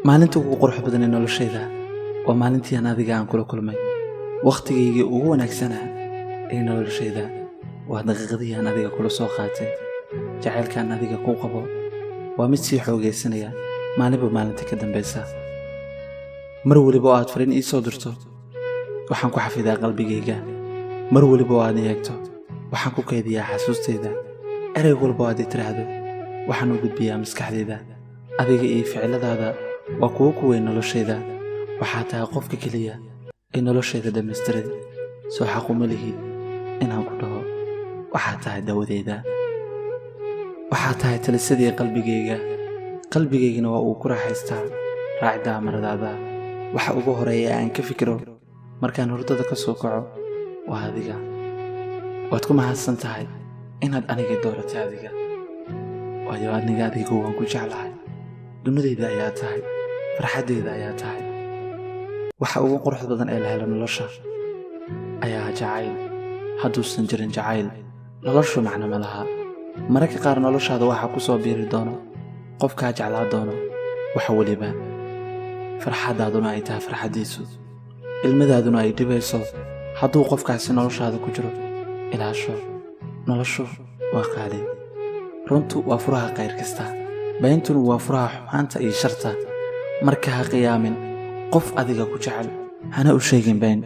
maalinta ugu qurux badan ee noloshayda waa maalintii aan adiga aan kula kulmay waqtigeygii ugu wanaagsanaa ee noloshayda waa daqiiqadii aan adiga kula soo qaatay jacaylkaan adiga ku qabo waa mid sii xoogaysanaya maalinba maalinta ka dambaysa mar waliba oo aad fariin ii soo dirto waxaan ku xafidaa qalbigayga mar waliba oo aad eegto waxaan ku kaydiyaa xasuustayda erey walba oo aad tiraahdo waxaan u gudbiyaa maskaxdayda adiga iyo ficiladaada waa kuwo ku weyn noloshayda waxaa tahay qofka keliya ee noloshayda dhammaystiray soo xaquma lihid inaan ku dhaho waxaa tahay dawadayda waxaa tahay talisadii qalbigaygana waa uu ku raaxaystaa raacida amaradaada waxa ugu horeeya aan ka fikiro markaan hurdada ka soo kaco waa adiga waad ku mahadsan tahay inaad aniga dooratay adiga waayo adiga waan ku jeclahay dunidayda ayaa tahay farxadayda ayaa tahay waxa ugu quruxda badan ee la helo nolosha ayaa jacayl hadduusan jirin jacayl noloshu macno ma laha mararka qaar noloshaada waxaa ku soo biiri doono qofkaa jeclaa doono waxa weliba farxadaaduna ay tahay farxadiisu ilmadaaduna ay dhibayso hadduu qofkaasi noloshaada ku jiro ilaasho noloshu waa qaali runtu waa furaha qayr kasta bayntuna waa furaha xumaanta iyo sharta marka ha qiyaamin qof adiga ku jecel hana u sheegin bayn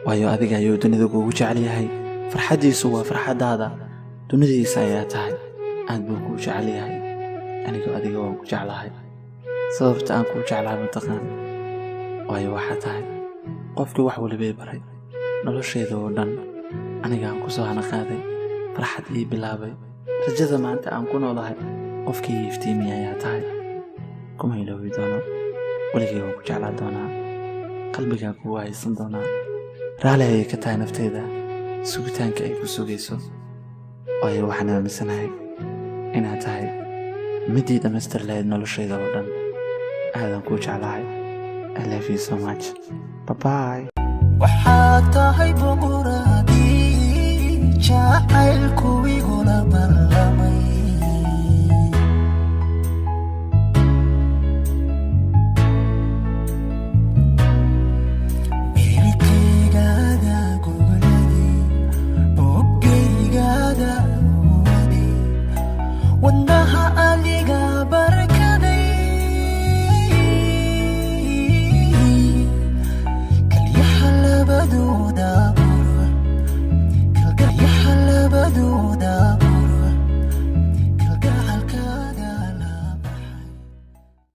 waayo adiga ayuu dunida kuugu jecel yahay farxadiisu waa farxadaada dunidiisa ayaa tahay aad buu kuu jecel yahay anigu adiga waan ku jeclahay sababta aan kuu jeclahay mataqaan waayo waxaa tahay qofkii wax walibay baray noloshayda oo dhan aniga aan ku soo hana qaaday farxad ii bilaabay rajada maanta aan ku noolahay qofkii iftiimi ayaa tahay kuma iloobi doono weligay waan ku jeclaa doonaa qalbigaa kugu haysan doonaa raali ayay ka tahay naftayda sugitaanka ay ku sugayso waayo waxaan aaminsanahay inaad tahay midii dhammaystir lahayd noloshayda oo dhan aadan kuu jeclahay I love you so much bye bye waxaad tahay boqoradii jacaylku igula barla